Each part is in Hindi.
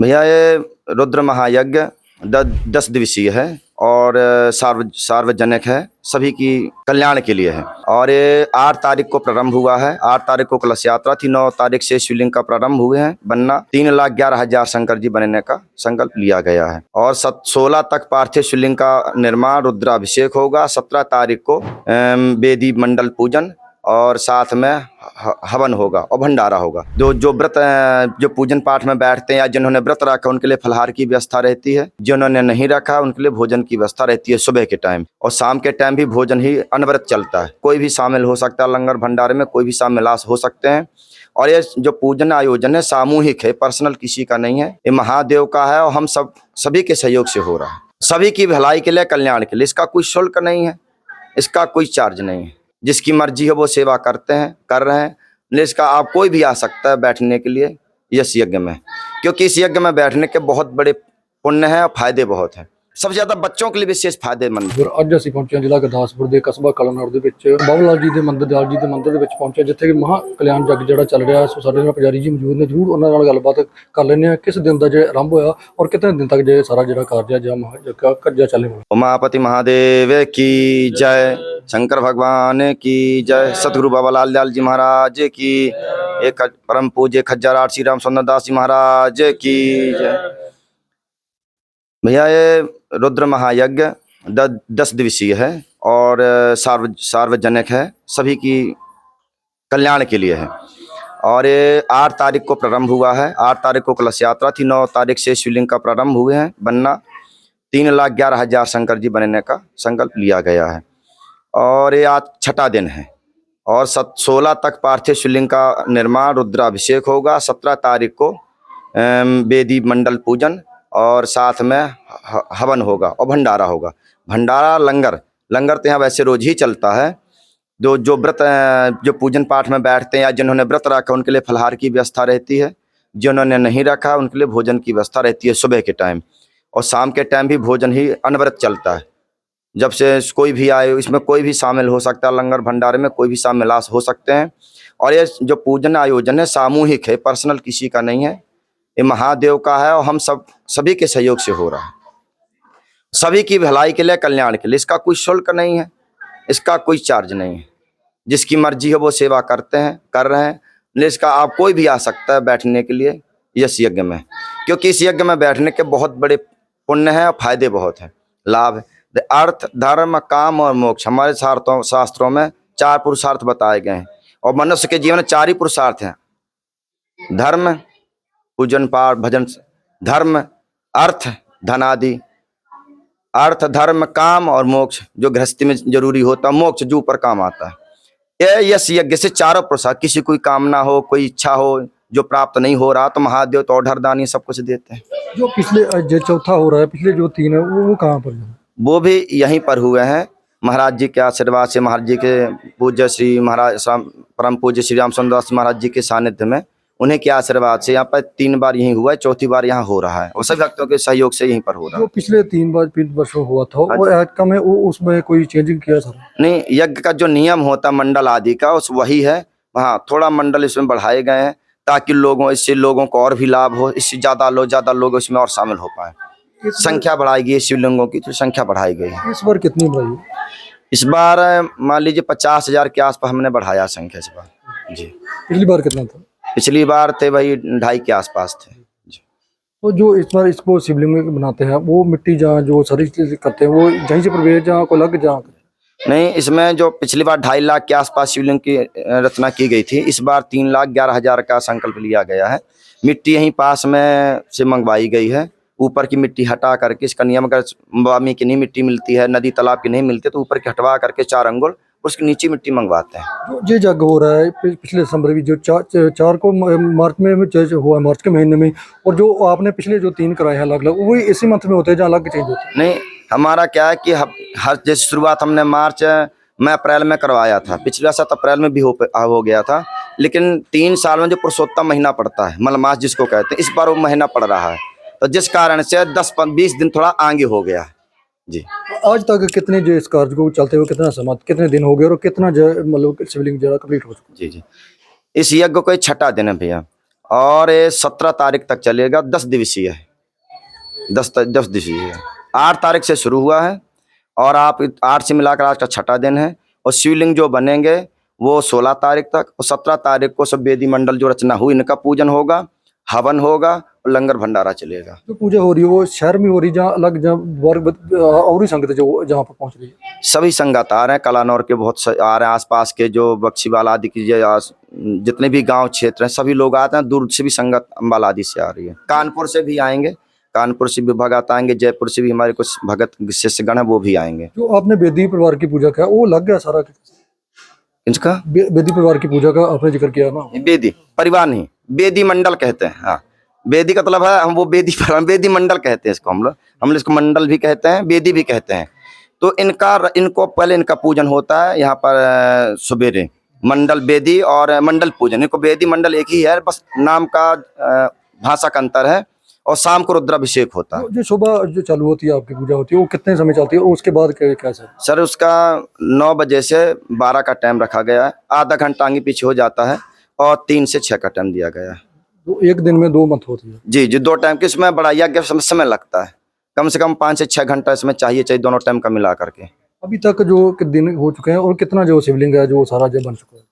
भैया ये रुद्र महायज्ञ 10 दिवसीय है और सार्वजनिक है, सभी की कल्याण के लिए है। और ये 8 तारीख को प्रारंभ हुआ है। 8 तारीख को कलश यात्रा थी। 9 तारीख से शिवलिंग का प्रारंभ हुए हैं बनना। 3,11,000 शंकर जी बनने का संकल्प लिया गया है। और 16 तक पार्थिव शिवलिंग का निर्माण, रुद्राभिषेक होगा। 17 तारीख को वेदी मंडल पूजन और साथ में हवन होगा और भंडारा होगा। जो व्रत जो पूजन पाठ में बैठते हैं या जिन्होंने व्रत रखा उनके लिए फलहार की व्यवस्था रहती है। जिन्होंने नहीं रखा उनके लिए भोजन की व्यवस्था रहती है सुबह के टाइम, और शाम के टाइम भी भोजन ही अनवरत चलता है। कोई भी शामिल हो सकता है लंगर भंडारे में, कोई भी शामिल हो सकते हैं। और ये जो पूजन आयोजन है सामूहिक है, पर्सनल किसी का नहीं है। ये महादेव का है और हम सभी के सहयोग से हो रहा है, सभी की भलाई के लिए, कल्याण के लिए। इसका कोई शुल्क नहीं है, इसका कोई चार्ज नहीं है। जिसकी मर्जी है वो सेवा कर रहे हैं। इसका आप कोई भी आ सकता है बैठने के लिए इस यज्ञ में, क्योंकि इस यज्ञ में बैठने के बहुत बड़े पुण्य हैं और फायदे बहुत हैं। सबसे ज्यादा बच्चों के लिए विशेष फायदेमंद है। ਅੱਜ ਅਸੀਂ ਪਹੁੰਚੇ ਹਾਂ ਜ਼ਿਲ੍ਹਾ ਗੁਰਦਾਸਪੁਰ ਦੇ ਕਸਬਾ ਕਲਨੌਰ ਦੇ ਵਿੱਚ ਬਾਬਾ ਲਾਲ ਜੀ ਦੇ ਮੰਦਿਰ ਦੇ ਵਿੱਚ ਪਹੁੰਚੇ, ਜਿੱਥੇ ਕਿ ਮਹਾ ਕਲਿਆਣ ਜਗ ਜਿਹੜਾ ਚੱਲ ਰਿਹਾ। ਸੋ ਸਾਡੇ ਨਾਲ ਪੁਜਾਰੀ ਜੀ ਮੌਜੂਦ ਨੇ, ਜ਼ਰੂਰ ਉਹਨਾਂ ਨਾਲ ਗੱਲਬਾਤ ਕਰ ਲੈਂਦੇ ਹਾਂ। ਕਿਸ ਦਿਨ ਦਾ ਜੇ ਆਰੰਭ ਹੋਇਆ ਔਰ ਕਿਤਨੇ ਦਿਨ ਤੱਕ ਜੇ ਸਾਰਾ ਜਿਹੜਾ ਕਾਰਜ ਹੈ ਜਾਂ ਕਰਜਾ ਚੱਲੇ ਵਾਲਾ। उमापति महादेव की जय, शंकर भगवान की जय, सतगुरु बाबा लाल जी महाराज की, एक परम पूज्य खज्जर आठ श्री राम सुंदर दास जी महाराज की जय। भैया ये रुद्र महायज्ञ 10 दिवसीय है और सार्वजनिक है, सभी की कल्याण के लिए है। और ये 8 तारीख को प्रारंभ हुआ है। 8 तारीख को कलश यात्रा थी। 9 तारीख से शिवलिंग का प्रारंभ हुए हैं बनना। 3,11,000 शंकर जी बनने का संकल्प लिया गया है। और ये आज 6ठा दिन है। और 16 तक पार्थिव शिवलिंग का निर्माण, रुद्राभिषेक होगा। 17 तारीख को वेदी मंडल पूजन और साथ में हवन होगा और भंडारा होगा। भंडारा लंगर तो यहाँ वैसे रोज ही चलता है। जो व्रत जो पूजन पाठ में बैठते हैं या जिन्होंने व्रत रखा उनके लिए फलहार की व्यवस्था रहती है। जिन्होंने नहीं रखा उनके लिए भोजन की व्यवस्था रहती है सुबह के टाइम, और शाम के टाइम भी भोजन ही अनवरत चलता है। जब से कोई भी आए, इसमें कोई भी शामिल हो सकता है, लंगर भंडारे में कोई भी शामिल हो सकते हैं। और ये जो पूजन आयोजन है सामूहिक है, पर्सनल किसी का नहीं है। ये महादेव का है और हम सभी के सहयोग से हो रहा है, सभी की भलाई के लिए, कल्याण के लिए। इसका कोई शुल्क नहीं है, इसका कोई चार्ज नहीं है। जिसकी मर्जी है वो सेवा कर रहे हैं। इसका आप कोई भी आ सकता है बैठने के लिए इस यज्ञ में, क्योंकि इस यज्ञ में बैठने के बहुत बड़े पुण्य हैं और फायदे बहुत हैं, लाभ है। अर्थ, धर्म, काम और मोक्ष, हमारे शास्त्रों में 4 पुरुषार्थ बताए गए हैं। और मनुष्य के जीवन में 4 ही पुरुषार्थ हैं: धर्म, पूजन पाठ भजन, धर्म, अर्थ, धन आदि। अर्थ, धर्म, काम और मोक्ष, जो गृहस्थी में जरूरी होता है, मोक्ष जो ऊपर काम आता है। यस यज्ञ से 4 पुरुषार्थ, किसी कोई कामना हो, कोई इच्छा हो जो प्राप्त नहीं हो रहा, तो महादेव तो ऑर्डरदानी सब कुछ देते हैं। जो पिछले जो चौथा हो रहा है, पिछले जो 3 है वो कहाँ पर है? वो भी यहीं पर हुए हैं। महाराज जी के आशीर्वाद से, महाराज जी के पूज्य श्री महाराज परम पूज्य श्री राम सुंदर दास महाराज जी के सानिध्य में, उन्हीं के आशीर्वाद से यहाँ पर 3 बार यहीं हुआ है, चौथी बार यहाँ हो रहा है। और सभी भक्तों के सहयोग से यहीं पर हो रहा है। जो पिछले 3 वर्षों हुआ था वो कम है, उसमें कोई चेंजिंग किया था? नहीं, यज्ञ का जो नियम होता मंडल आदि का उस वही है। हाँ, थोड़ा मंडल इसमें बढ़ाए गए हैं ताकि इससे लोगों को और भी लाभ हो, इससे ज्यादा लोग इसमें और शामिल हो पाए। संख्या बढ़ाई गई, शिवलिंगों की तो संख्या बढ़ाई गई है। इस बार कितनी बढ़ाई? इस बार मान लीजिए 50,000 के आसपास हमने बढ़ाया संख्या इस बार जी। पिछली बार कितना था? पिछली बार थे भाई 2.5 के आसपास थे जी। तो जो इस बार इसको शिवलिंग में बनाते हैं, वो मिट्टी जहाँ जो सारी चीज करते हैं वो यहीं से प्रवेश जहाँ को लग जहाँ? नहीं, इसमें जो पिछली बार 2.5 लाख के आसपास शिवलिंग की रचना की गई थी, इस बार 3,11,000 का संकल्प लिया गया है। मिट्टी यहीं पास में से मंगवाई गई है। ऊपर की मिट्टी हटा करके, इसका नियम अगर वामी की नहीं मिट्टी मिलती है, नदी तालाब की नहीं मिलती, तो ऊपर की हटवा करके 4 अंगुल उसकी नीचे मिट्टी मंगवाते हैं। जो जग हो रहा है पिछले दिसंबर भी जो 4 को मार्च में हुआ, मार्च के महीने में, और जो आपने पिछले जो 3 कराए हैं अलग अलग, वही इसी मंथ में होते हैं जहाँ अलग चेंज होते हैं? नहीं, हमारा क्या है कि हर जैसे शुरुआत हमने अप्रैल में करवाया था। पिछले साल अप्रैल में भी हो गया था, लेकिन 3 साल में जो पुरुषोत्तम महीना पड़ता है, मलमास जिसको कहते हैं, इस बार वो महीना पड़ रहा है, तो जिस कारण से 10-20 दिन थोड़ा आगे हो गया है जी। आज तक कितने जो इस कार्य को चलते हुए कितना समय, कितने दिन हो गए और कितना मतलब शिवलिंग जरा कंप्लीट हो चुका? जी। इस यज्ञ को 6ठा दिन है भैया। और ये 17 तारीख तक चलेगा। 10 दिवसीय है, 10 दिवसीय है। 8 तारीख से शुरू हुआ है और आप 8 से मिलाकर आज का 6ठा दिन है। और शिवलिंग जो बनेंगे वो 16 तारीख तक, और 17 तारीख को सब वेदी मंडल जो रचना हुई इनका पूजन होगा, हवन होगा और लंगर भंडारा चलेगा। जो पूजा हो रही है वो शहर में हो रही है, जहाँ अलग जहाँ वर्ग और ही संगत जो जहाँ पर पहुँच रही है? सभी संगत आ रहे हैं, कलानौर के बहुत आ रहे हैं, आसपास के जो बक्सीवाल आदि की जितने भी गांव क्षेत्र हैं सभी लोग आते हैं। दूर से भी संगत अम्बाला आदि से आ रही है, कानपुर से भी आएंगे, कानपुर से भी भगत आएंगे, जयपुर से भी हमारे कुछ भगत शिष्यगण है वो भी आएंगे। जो आपने बेदी परिवार की पूजा किया वो लग गया सारा? इसका बेदी परिवार की पूजा का आपने जिक्र किया ना? वेदी परिवार नहीं, वेदी मंडल कहते हैं। हाँ, वेदी का मतलब है हम वो वेदी मंडल कहते हैं इसको, हम लोग इसको मंडल भी कहते हैं, वेदी भी कहते हैं। तो इनको पहले इनका पूजन होता है यहाँ पर सवेरे, मंडल वेदी और मंडल पूजन। इनको वेदी मंडल एक ही है, बस नाम का भाषा का अंतर है। और शाम को रुद्राभिषेक होता है। जो सुबह जो चालू होती है आपकी पूजा होती है वो कितने समय चलती है और उसके बाद कैसा? सर उसका 9 बजे से 12 का टाइम रखा गया है, आधा घंटा आगे पीछे हो जाता है, और 3 से 6 का टाइम दिया गया है। तो एक दिन में 2 मंथ होती है? जी जी, 2 टाइम के इसमें बड़ा यज्ञ समय लगता है, कम से कम 5 से 6 घंटा इसमें चाहिए दोनों टाइम का मिला करके। अभी तक जो दिन हो चुके हैं और कितना जो शिवलिंग है जो सारा जो बन चुका है?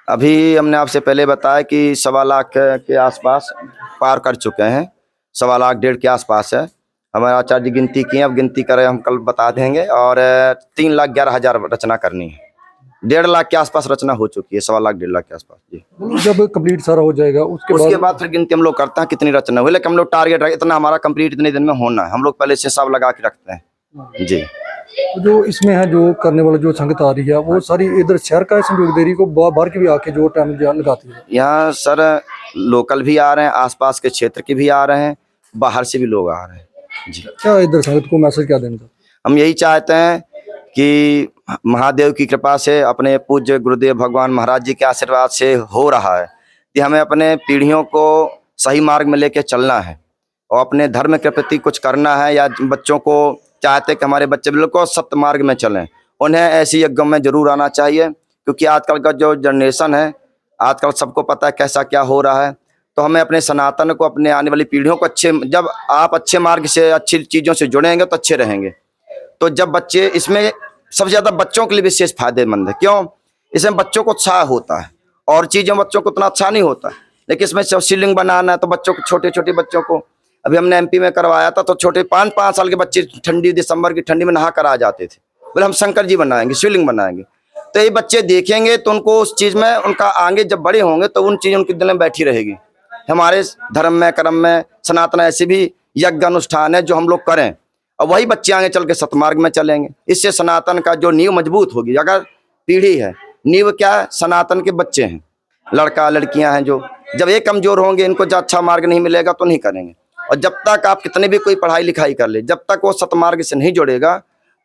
अभी हमने आपसे पहले बताया कि 1.25 लाख के आसपास पार कर चुके हैं, 1.25 लाख 1.5 के आसपास है। हमारे आचार्य जी गिनती की, अब गिनती करें हम कल बता देंगे। और 3,11,000 रचना करनी है, 1.5 लाख के आसपास रचना हो चुकी है, 1.25 लाख 1.5 लाख के आसपास जी। जब कंप्लीट सारा हो जाएगा उसके बाद फिर गिनती हम लोग करते हैं कितनी रचना हुई, लेकिन हम लोग टारगेट रखे इतना हमारा कंप्लीट इतने दिन में होना है, हम लोग पहले से हिसाब लगा के रखते हैं जी। तो जो इसमें है जो करने वाला जो संगत आ रही है वो सारी इधर शहर का संयोग दे रही को बाहर की भी आके जो टाइम लगाती है? यहाँ सर लोकल भी आ रहे हैं, आसपास के क्षेत्र के भी आ रहे हैं, बाहर से भी लोग आ रहे हैं जी। क्या इधर संगत को मैसेज क्या देना? हम यही चाहते हैं कि महादेव की कृपा से, अपने पूज्य गुरुदेव भगवान महाराज जी के आशीर्वाद से हो रहा है कि हमें अपने पीढ़ियों को सही मार्ग में लेके चलना है और अपने धर्म के प्रति कुछ करना है। या बच्चों को चाहते कि हमारे बच्चे बिल्कुल सत्य मार्ग में चलें, उन्हें ऐसी यज्ञों में जरूर आना चाहिए, क्योंकि आजकल का जो जनरेशन है, आजकल सबको पता है कैसा क्या हो रहा है। तो हमें अपने सनातन को, अपने आने वाली पीढ़ियों को जब आप अच्छे मार्ग से, अच्छी चीज़ों से जुड़ेंगे तो अच्छे रहेंगे। तो जब बच्चे, इसमें सबसे ज़्यादा बच्चों के लिए विशेष फायदेमंद है। क्यों? इसमें बच्चों को उत्साह होता है, और चीज़ों बच्चों को उतना अच्छा नहीं होता, लेकिन इसमें शिवलिंग बनाना है तो बच्चों को, छोटे छोटे बच्चों को, अभी हमने एमपी में करवाया था तो छोटे 5-5 साल के बच्चे ठंडी, दिसंबर की ठंडी में नहा कर आ जाते थे, बोले हम शंकर जी बनाएंगे, शिवलिंग बनाएंगे। तो ये बच्चे देखेंगे तो उनको उस चीज़ में, उनका आगे जब बड़े होंगे तो उन चीज़ों उनके दिल में बैठी रहेगी। हमारे धर्म में, कर्म में, सनातन ऐसे भी यज्ञ अनुष्ठान है जो हम लोग करें, और वही बच्चे आगे चल के सतमार्ग में चलेंगे। इससे सनातन का जो नींव मजबूत होगी। अगर पीढ़ी है, नींव क्या है? सनातन के बच्चे हैं, लड़का लड़कियां हैं, जो जब ये कमजोर होंगे, इनको जो अच्छा मार्ग नहीं मिलेगा तो नहीं करेंगे। और जब तक आप कितने भी कोई पढ़ाई लिखाई कर ले, जब तक वो सतमार्ग से नहीं जुड़ेगा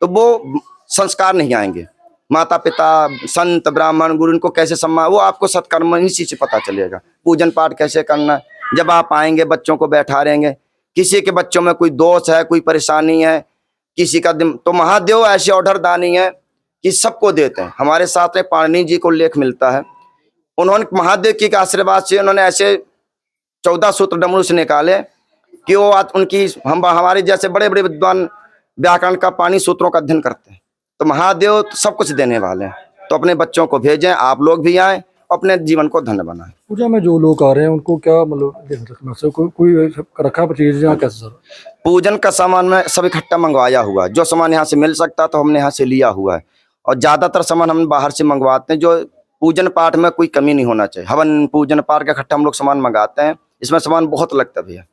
तो वो संस्कार नहीं आएंगे। माता पिता, संत, ब्राह्मण, गुरु, इनको कैसे सम्मान, वो आपको सत्कर्म इसी से पता चलेगा। पूजन पाठ कैसे करना, जब आप आएंगे बच्चों को बैठा रहेंगे, किसी के बच्चों में कोई दोष है, कोई परेशानी है, किसी का तो महादेव ऐसे ऑर्डर दानी है कि सबको देते हैं। हमारे साथ में पाणिनि जी को लेख मिलता है, उन्होंने महादेव की आशीर्वाद से उन्होंने ऐसे 14 सूत्र डमरू से निकाले कि वो उनकी, हमारे जैसे बड़े बड़े विद्वान व्याकरण का, पानी सूत्रों का अध्ययन करते हैं। तो महादेव तो सब कुछ देने वाले हैं। तो अपने बच्चों को भेजें, आप लोग भी आएँ, अपने जीवन को धन्य बनाएं। पूजा में जो लोग आ रहे हैं उनको क्या मतलब ध्यान रखना है? कोई रखा चीज या कैसे सर? पूजन का सामान में सब इकट्ठा मंगवाया हुआ है, जो सामान यहाँ से मिल सकता तो हमने यहाँ से लिया हुआ है, और ज़्यादातर सामान हम बाहर से मंगवाते हैं। जो पूजन पाठ में कोई कमी नहीं होना चाहिए। हवन, पूजन पाठ का इकट्ठा हम लोग सामान मंगाते हैं, इसमें सामान बहुत लगता है भैया।